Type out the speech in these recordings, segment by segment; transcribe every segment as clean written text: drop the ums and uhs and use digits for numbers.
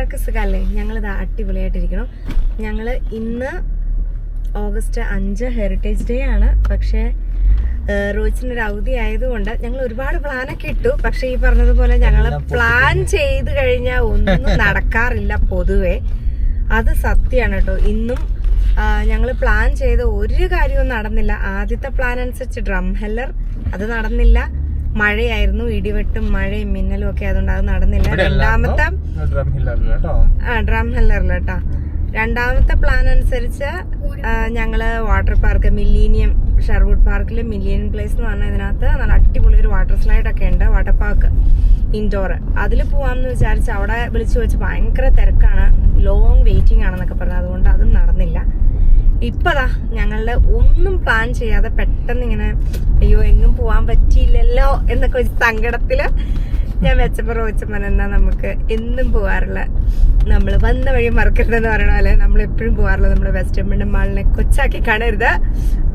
എല്ലാവർക്കും സുഖമല്ലേ? ഞങ്ങളിത് അടിപൊളിയായിട്ടിരിക്കണം. ഞങ്ങൾ ഇന്ന് ഓഗസ്റ്റ് 5 ഹെറിറ്റേജ് ഡേ ആണ്. പക്ഷേ റോച്ചിനൊരു അവധി ആയതുകൊണ്ട് ഞങ്ങൾ ഒരുപാട് പ്ലാനൊക്കെ ഇട്ടു. പക്ഷെ ഈ പറഞ്ഞതുപോലെ ഞങ്ങൾ പ്ലാൻ ചെയ്ത് കഴിഞ്ഞാൽ ഒന്നും നടക്കാറില്ല പൊതുവെ. അത് സത്യമാണ് കേട്ടോ. ഇന്നും ഞങ്ങൾ പ്ലാൻ ചെയ്ത ഒരു കാര്യവും നടന്നില്ല. ആദ്യത്തെ പ്ലാൻ അനുസരിച്ച് ഡ്രം ഹെല്ലർ അത് നടന്നില്ല. മഴയായിരുന്നു, ഇടിവെട്ടും മഴയും മിന്നലും ഒക്കെ, അതുകൊണ്ട് അത് നടന്നില്ല. രണ്ടാമത്തെ ഡ്രം ഹെല്ലറിൽ കേട്ടോ. രണ്ടാമത്തെ പ്ലാൻ അനുസരിച്ച് ഞങ്ങള് വാട്ടർ പാർക്ക് മില്ലീനിയം ഷെർവുഡ് പാർക്കിൽ മില്ലീനിയം പ്ലേസ് എന്ന് പറഞ്ഞാൽ ഇതിനകത്ത് നല്ല അടിപൊളി ഒരു വാട്ടർ സ്ലൈഡ് ഒക്കെ ഉണ്ട്, വാട്ടർ പാർക്ക് ഇൻഡോർ. അതിൽ പോവാമെന്ന് വിചാരിച്ച് അവിടെ വിളിച്ചു വെച്ച് ഭയങ്കര തിരക്കാണ്, ലോങ് വെയിറ്റിംഗ് ആണെന്നൊക്കെ പറഞ്ഞു. അതുകൊണ്ട് അതും നടന്നില്ല. ഇപ്പതാ ഞങ്ങളുടെ ഒന്നും പ്ലാൻ ചെയ്യാതെ പെട്ടെന്ന് ഇങ്ങനെ അയ്യോ എങ്ങും പോവാൻ പറ്റിയില്ലല്ലോ എന്നൊക്കെ ഒരു സങ്കടത്തില് ഞാൻ വെച്ചപ്പോ റോച്ചമ്മൻ എന്നാ നമുക്ക് എന്നും പോവാറില്ല, നമ്മൾ വന്ന വഴി മറക്കരുതെന്ന് പറയണ പോലെ നമ്മൾ എപ്പോഴും പോവാറില്ല നമ്മുടെ വെസ്റ്റ് എംഡ് മാളിനെ കൊച്ചാക്കി കാണരുത്,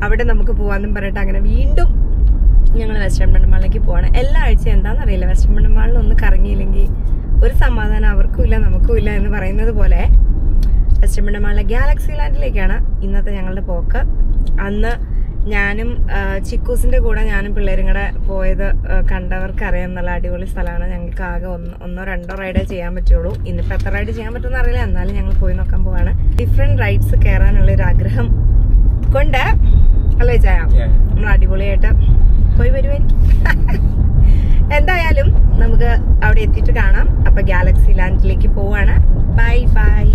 അവിടെ നമുക്ക് പോവാന്നും പറഞ്ഞിട്ട് അങ്ങനെ വീണ്ടും ഞങ്ങൾ വെസ്റ്റ് എംഡ് മാളിലേക്ക് പോവാണ്. എല്ലാ ആഴ്ചയും എന്താണെന്നറിയില്ല, വെസ്റ്റ് എംഡ് മാളിൽ ഒന്ന് കറങ്ങിയില്ലെങ്കിൽ ഒരു സമാധാനം അവർക്കും ഇല്ല നമുക്കും ഇല്ല എന്ന് പറയുന്നത് പോലെ വെസ്റ്റ് എംഡ് മാളിലെ ഗാലക്സി ലാൻഡിലേക്കാണ് ഇന്നത്തെ ഞങ്ങളുടെ പോക്ക്. അന്ന് ഞാനും ചിക്കൂസിന്റെ കൂടെ ഞാനും പിള്ളേരും കൂടെ പോയത് കണ്ടവർക്ക് അറിയാം, നല്ല അടിപൊളി സ്ഥലമാണ്. ഞങ്ങൾക്ക് ആകെ ഒന്നോ രണ്ടോ റൈഡേ ചെയ്യാൻ പറ്റുള്ളൂ. ഇന്നിപ്പോൾ എത്ര റൈഡ് ചെയ്യാൻ പറ്റുമെന്ന് അറിയില്ല, എന്നാലും ഞങ്ങൾ പോയി നോക്കാൻ പോവാണ്. ഡിഫറെന്റ് റൈഡ്സ് കയറാനുള്ള ഒരു ആഗ്രഹം കൊണ്ട് അല്ലേ ചായ നമ്മൾ അടിപൊളിയായിട്ട് പോയി വരുമായിരിക്കും. എന്തായാലും നമുക്ക് അവിടെ എത്തിയിട്ട് കാണാം. അപ്പൊ ഗാലക്സി ലാൻഡിലേക്ക് പോവാണ്. Bye bye.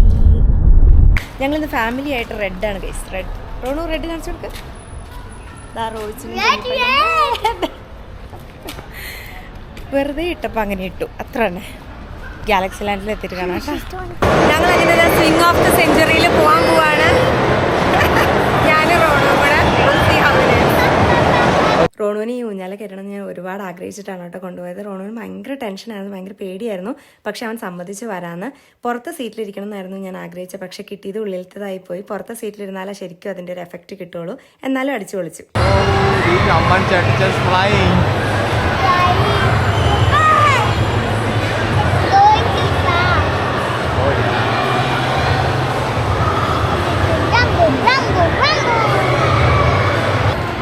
ഞങ്ങളിന്ന് ഫാമിലി ആയിട്ട് റെഡാണ് ഗൈസ്. റെഡ് റോണു റെഡ് കാണിച്ചു കൊടുക്ക. വെറുതെ ഇട്ടപ്പോൾ അങ്ങനെ ഇട്ടു, അത്ര തന്നെ. ഗാലക്സി ലാൻഡിൽ എത്തിയിട്ട് കാണാം കേട്ടോ. ഞങ്ങൾ അങ്ങനെ സ്വിംഗ് ഓഫ് ദ സെഞ്ചുറിയിൽ പോകാൻ പോവാണ്. ഞാൻ റോണു കൂടെ. റോണുവിന് ഈ ഊഞ്ഞാല കയറണം ഞാൻ ഒരുപാട് ആഗ്രഹിച്ചിട്ടാണ് കേട്ടോ കൊണ്ടുപോയത്. റോണുവിന് ഭയങ്കര ടെൻഷനായിരുന്നു, ഭയങ്കര പേടിയായിരുന്നു. പക്ഷെ അവൻ സമ്മതിച്ച് വരാന്ന്. പുറത്തെ സീറ്റിലിരിക്കണം എന്നായിരുന്നു ഞാൻ ആഗ്രഹിച്ചത്, പക്ഷെ കിട്ടിയത് ഉള്ളിലത്തതായി പോയി. പുറത്തെ സീറ്റിലിരുന്നാലേ ശരിക്കും അതിൻ്റെ ഒരു എഫക്റ്റ് കിട്ടുള്ളൂ. എന്നാലും അടിച്ചു പൊളിച്ചു.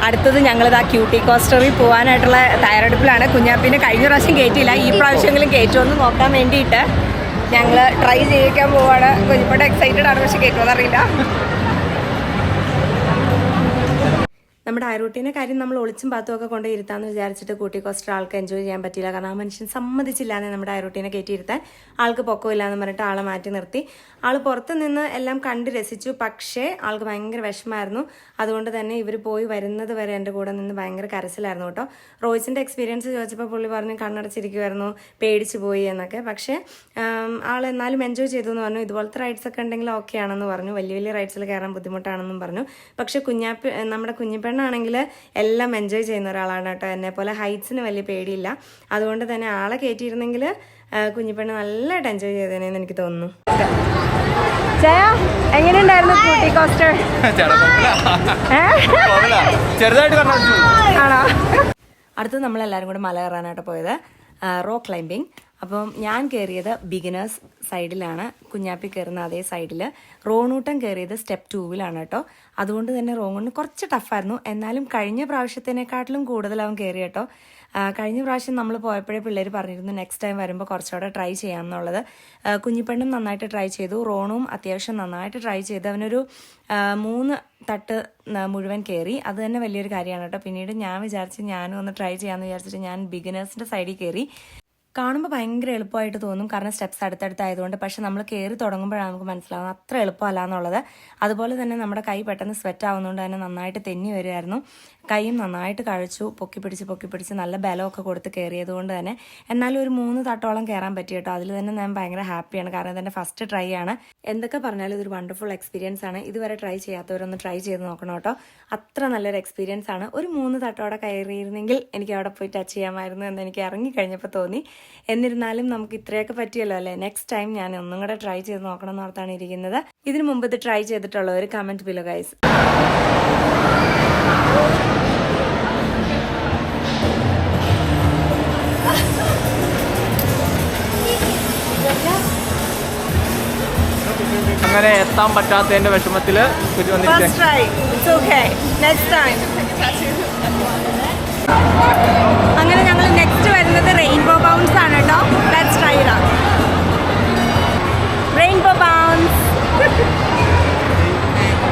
അടുത്തത് ഞങ്ങളിത് ആ ക്യൂട്ടി കോസ്റ്ററിൽ പോകാനായിട്ടുള്ള തയ്യാറെടുപ്പിലാണ്. കുഞ്ഞാപ്പിനെ കഴിഞ്ഞ പ്രാവശ്യം കയറ്റിയില്ല, ഈ പ്രാവശ്യമെങ്കിലും കയറ്റുമെന്ന് നോക്കാൻ വേണ്ടിയിട്ട് ഞങ്ങൾ ട്രൈ ചെയ്യിക്കാൻ പോവാണ്. കുഞ്ഞിപ്പോട്ട് എക്സൈറ്റഡ് ആണ്, പക്ഷെ കയറ്റുമെന്നറിയില്ല. നമ്മുടെ ഐറൂട്ടീനെ കാര്യം നമ്മൾ ഒളിച്ചും പാത്തും ഒക്കെ കൊണ്ട് ഇരുത്താമെന്ന് വിചാരിച്ചിട്ട് കൂട്ടി കോസ്റ്റർ ആൾക്ക് എൻജോയ് ചെയ്യാൻ പറ്റിയില്ല. കാരണം ആ മനുഷ്യൻ സമ്മതിച്ചില്ലാന്ന് നമ്മുടെ ഐറൂട്ടീനെ കയറ്റിയിരുത്താൻ. ആൾക്ക് പൊക്കമില്ല എന്ന് പറഞ്ഞിട്ട് ആളെ മാറ്റി നിർത്തി. ആൾ പുറത്ത് നിന്ന് എല്ലാം കണ്ട് രസിച്ചു, പക്ഷേ ആൾക്ക് ഭയങ്കര വിഷമമായിരുന്നു. അതുകൊണ്ട് തന്നെ ഇവർ പോയി വരുന്നത് വരെ എൻ്റെ കൂടെ നിന്ന് ഭയങ്കര കരച്ചിലായിരുന്നു കേട്ടോ. റോയ്സിൻ്റെ എക്സ്പീരിയൻസ് ചോദിച്ചപ്പോൾ പുള്ളി പറഞ്ഞു കണ്ണടച്ചിരിക്കുമായിരുന്നു, പേടിച്ചു പോയി എന്നൊക്കെ. പക്ഷേ ആൾ എന്നാലും എൻജോയ് ചെയ്തു എന്ന് പറഞ്ഞു. ഇതുപോലത്തെ റൈഡ്സ് ഒക്കെ ഉണ്ടെങ്കിൽ ഓക്കെ ആണെന്ന് പറഞ്ഞു. വലിയ വലിയ റൈഡ്സിൽ കയറാൻ ബുദ്ധിമുട്ടാണെന്നും പറഞ്ഞു. പക്ഷേ നമ്മുടെ കുഞ്ഞിപ്പെണ്ണാണെങ്കിൽ എല്ലാം എൻജോയ് ചെയ്യുന്ന ഒരാളാണ് കേട്ടോ. എന്നെ പോലെ ഹൈറ്റ്സിന് വലിയ പേടിയില്ല. അതുകൊണ്ട് തന്നെ ആളെ കയറ്റിയിരുന്നെങ്കിൽ കുഞ്ഞിപ്പെണ്ണ് നല്ലതായിട്ട് എൻജോയ് ചെയ്തേനെന്ന് എനിക്ക് തോന്നുന്നു. എങ്ങനെയുണ്ടായിരുന്നു കൂട്ടി കോസ്റ്റർ? ആണോ? അടുത്തത് നമ്മളെല്ലാവരും കൂടെ മല കയറാനായിട്ട് പോയത് റോക്ക് ക്ലൈമ്പിങ്. അപ്പം ഞാൻ കയറിയത് ബിഗിനേഴ്സ് സൈഡിലാണ്, കുഞ്ഞാപ്പി കയറുന്ന അതേ സൈഡിൽ. റോണൂട്ടൻ കയറിയത് സ്റ്റെപ്പ് 2-ലാണ് കേട്ടോ. അതുകൊണ്ട് തന്നെ റോണിന് കുറച്ച് ടഫായിരുന്നു. എന്നാലും കഴിഞ്ഞ പ്രാവശ്യത്തിനെക്കാട്ടിലും കൂടുതൽ അവൻ കയറി കേട്ടോ. കഴിഞ്ഞ പ്രാവശ്യം നമ്മൾ പോയപ്പോഴേ പിള്ളേർ പറഞ്ഞിരുന്നു നെക്സ്റ്റ് ടൈം വരുമ്പോൾ കുറച്ചുകൂടെ ട്രൈ ചെയ്യാമെന്നുള്ളത്. കുഞ്ഞിപ്പെണ്ണും നന്നായിട്ട് ട്രൈ ചെയ്തു, റോണും അത്യാവശ്യം നന്നായിട്ട് ട്രൈ ചെയ്തു. അവനൊരു 3 തട്ട് മുഴുവൻ കയറി. അത് തന്നെ വലിയൊരു കാര്യമാണ് കേട്ടോ. പിന്നീട് ഞാൻ വിചാരിച്ച് ഞാനും ഒന്ന് ട്രൈ ചെയ്യാമെന്ന് വിചാരിച്ചിട്ട് ഞാൻ ബിഗിനേഴ്സിൻ്റെ സൈഡിൽ കയറി. കാണുമ്പോൾ ഭയങ്കര എളുപ്പമായിട്ട് തോന്നും, കാരണം സ്റ്റെപ്സ് അടുത്തടുത്തായതുകൊണ്ട്. പക്ഷെ നമ്മൾ കയറി തുടങ്ങുമ്പോഴാണ് നമുക്ക് മനസ്സിലാവുന്നത് അത്ര എളുപ്പമല്ല എന്നുള്ളത്. അതുപോലെ തന്നെ നമ്മുടെ കൈ പെട്ടെന്ന് സ്വെറ്റ് ആവുന്നതുകൊണ്ട് തന്നെ നന്നായിട്ട് തെന്നി വരുമായിരുന്നു. കൈയും നന്നായിട്ട് കഴിച്ചു, പൊക്കി പിടിച്ച് നല്ല ബലമൊക്കെ കൊടുത്ത് കയറിയതുകൊണ്ട് തന്നെ. എന്നാലും ഒരു 3 തട്ടോളം കയറാൻ പറ്റി കേട്ടോ. അതിൽ തന്നെ ഞാൻ ഭയങ്കര ഹാപ്പിയാണ്, കാരണം ഇതെൻ്റെ ഫസ്റ്റ് ട്രൈ ആണ്. എന്തൊക്കെ പറഞ്ഞാലും ഇതൊരു വണ്ടർഫുൾ എക്സ്പീരിയൻസ് ആണ്. ഇതുവരെ ട്രൈ ചെയ്യാത്തവരൊന്ന് ട്രൈ ചെയ്ത് നോക്കണം കേട്ടോ. അത്ര നല്ലൊരു എക്സ്പീരിയൻസ് ആണ്. ഒരു 3 തട്ടോടെ കയറിയിരുന്നെങ്കിൽ എനിക്ക് അവിടെ പോയി ടച്ച് ചെയ്യാമായിരുന്നു എന്ന് എനിക്ക് ഇറങ്ങിക്കഴിഞ്ഞപ്പോൾ തോന്നി. എന്നിരുന്നാലും നമുക്ക് ഇത്രയൊക്കെ പറ്റിയല്ലോ അല്ലേ. നെക്സ്റ്റ് ടൈം ഞാൻ ഒന്നും കൂടെ ട്രൈ ചെയ്ത് നോക്കണം എന്നോർത്താണ് ഇരിക്കുന്നത്. ഇതിനു മുമ്പ് ഇത് ട്രൈ ചെയ്തിട്ടുള്ളവർ കമന്റ് ബിലോ ഗൈസ്. അങ്ങനെ എത്താൻ പറ്റാത്തതിന്റെ വിഷമത്തില് അങ്ങനെ ഞങ്ങൾ നെക്സ്റ്റ് വരുന്നത് റെയിൻബോ ബൗൺസ് ആണ് കേട്ടോ. Let's try it out. Rainbow bounce.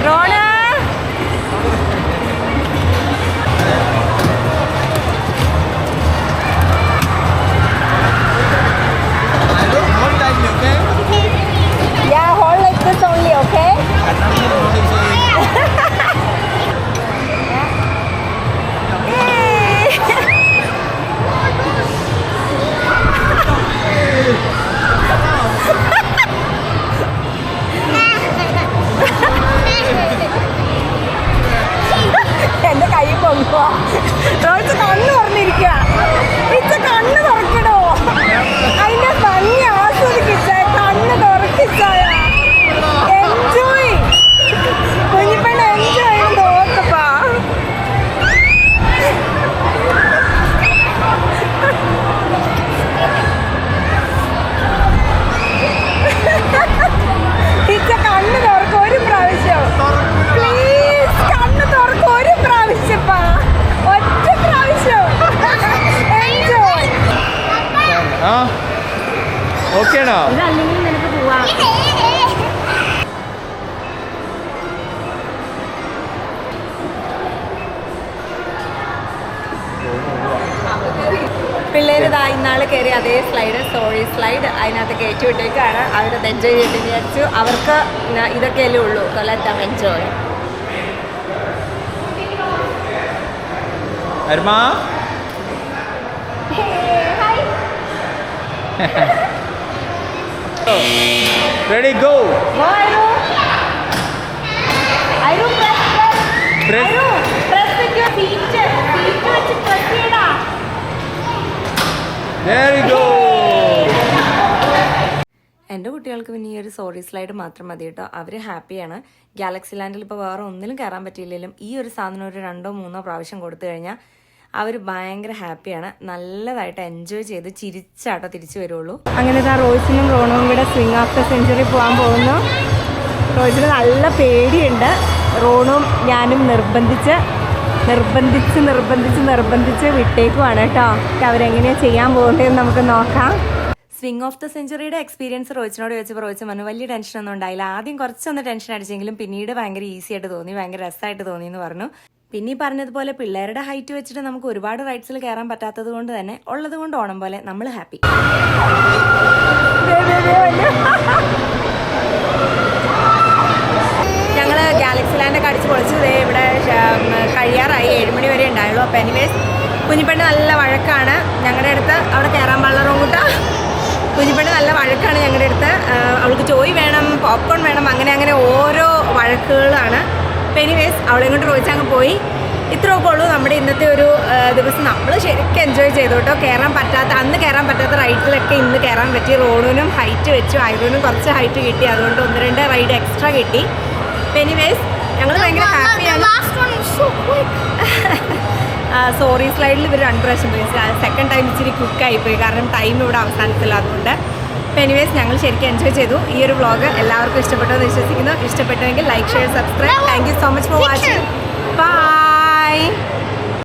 Rona only, okay? എന്റെ കൈ പൊങ്ങുക. റോഡ് കണ്ണ് തുറന്നിരിക്കുക. ഇച്ച കണ്ണ് തുറക്കണോ? അതിന്റെ ഭംഗി ആസ്വദിക്കിച്ച കണ്ണ് തുറക്കിച്ചായ എൻജോയ്. കുഞ്ഞിപ്പണ്ണ എൻജോയ് നോക്കപ്പാ. ഇച്ച കണ്ണ് തുറക്കും ഒരു പ്രാവശ്യം. പ്ലീസ് കണ്ണ് തുറക്കും ഒരു പ്രാവശ്യപ്പാ. ഒറ്റ പ്രാവശ്യം. എൻജോയ്. ഓക്കേണോ? ഇതല്ലെങ്കിൽ നിനക്ക് പോവാം. പിള്ളേര് ഇന്നാള് കയറി അതേ സ്ലൈഡ്, സ്റ്റോറി സ്ലൈഡ്, അതിനകത്ത് കയറ്റി വിട്ടേക്കാണ്. അവരത് എൻജോയ് ചെയ്തിട്ട് വിചാരിച്ചു. അവർക്ക് ഇതൊക്കെയല്ലേ ഉള്ളൂ. So let them enjoy. അരുമാ ready go. Aru press with your feet. Feet press ചെയ്യടാ. There you go. എൻ്റെ കുട്ടികൾക്ക് പിന്നെ ഈ ഒരു സോറി സ്ലൈഡ് മാത്രം മതി കേട്ടോ. അവർ ഹാപ്പിയാണ്. ഗാലക്സി ലാൻഡിൽ ഇപ്പോൾ വേറെ ഒന്നിലും കയറാൻ പറ്റിയില്ലെങ്കിലും ഈ ഒരു സാധനം ഒരു 2-3 പ്രാവശ്യം കൊടുത്തു കഴിഞ്ഞാൽ അവർ ഭയങ്കര ഹാപ്പിയാണ്. നല്ലതായിട്ട് എൻജോയ് ചെയ്ത് ചിരിച്ചാട്ടോ തിരിച്ചു വരുള്ളൂ. അങ്ങനെ റോയ്സിനും റോണും കൂടെ സ്വിങ് ഓഫ് ദ സെഞ്ചുറി പോകാൻ പോകുന്നു. റോയ്സിന് നല്ല പേടിയുണ്ട്. റോണും ഞാനും നിർബന്ധിച്ച് വിട്ടേക്കുവാണ് കേട്ടോ. അവരെങ്ങനെയാണ് ചെയ്യാൻ പോകുന്നതെന്ന് നമുക്ക് നോക്കാം. സ്വിങ് ഓഫ് ദ സെഞ്ചുറിയുടെ എക്സ്പീരിയൻസ് റോയ്സിനോട് ചോദിച്ചപ്പോൾ റോയ്സ് പറഞ്ഞു വലിയ ടെൻഷനൊന്നും ഉണ്ടായില്ല. ആദ്യം കുറച്ചൊന്ന് ടെൻഷൻ അടിച്ചെങ്കിലും പിന്നീട് ഭയങ്കര ഈസി ആയിട്ട് തോന്നി, ഭയങ്കര രസമായിട്ട് തോന്നി എന്ന് പറഞ്ഞു. പിന്നെ ഈ പറഞ്ഞതുപോലെ പിള്ളേരുടെ ഹൈറ്റ് വെച്ചിട്ട് നമുക്ക് ഒരുപാട് റൈഡ്സിൽ കയറാൻ പറ്റാത്തത് കൊണ്ട് തന്നെ ഉള്ളത് കൊണ്ട് ഓണം പോലെ നമ്മൾ ഹാപ്പി. ഞങ്ങൾ ഗാലക്സി ലാൻഡൊക്കെ അടിച്ച് പൊളിച്ച് ഇവിടെ കഴിയാറായി. 7 മണി വരെ ഉണ്ടായുള്ളൂ. അപ്പോൾ എനിവേസ് കുഞ്ഞിപ്പെണ്ണ് നല്ല വഴക്കാണ് ഞങ്ങളുടെ അടുത്ത്. അവിടെ കയറാൻ പാടില്ല റോങ്ങൂട്ട. കുഞ്ഞിപ്പെണ്ണ് നല്ല വഴക്കാണ് ഞങ്ങളുടെ അടുത്ത്. അവൾക്ക് ചോയ് വേണം, പോപ്കോൺ വേണം, അങ്ങനെ ഓരോ വഴക്കുകളാണ്. അപ്പോൾ എനിവേസ് അവളെ കൊണ്ട് റോയിച്ചങ്ങ് പോയി. ഇത്രയൊക്കെ ഉള്ളൂ നമ്മുടെ ഇന്നത്തെ ഒരു ദിവസം. നമ്മൾ ശരിക്കും എൻജോയ് ചെയ്തു കേട്ടോ. അന്ന് കയറാൻ പറ്റാത്ത റൈഡിലൊക്കെ ഇന്ന് കയറാൻ പറ്റി. റോണുവിനും ഹൈറ്റ് വെച്ചു, ഐറോനും കുറച്ച് ഹൈറ്റ് കിട്ടി. അതുകൊണ്ട് 1-2 റൈഡ് എക്സ്ട്രാ കിട്ടി. എനിവേസ് ഞങ്ങൾ ഭയങ്കര ഹാപ്പിയാണ്. സോറി സ്ലൈഡിൽ ഇവർ 2 പ്രാവശ്യം പോയി. സെക്കൻഡ് ടൈം ഇച്ചിരി ക്വിക്കായിപ്പോയി, കാരണം ടൈം ഇവിടെ അവസാനത്തില്ല. അതുകൊണ്ട് എനിവേസ് ഞങ്ങൾ ശരിക്കും എൻജോയ് ചെയ്തു. ഈ ഒരു വ്ളോഗ് എല്ലാവർക്കും ഇഷ്ടപ്പെട്ടെന്ന് വിശ്വസിക്കുന്നു. ഇഷ്ടപ്പെട്ടെങ്കിൽ like, share, subscribe. Thank you so much for watching. By.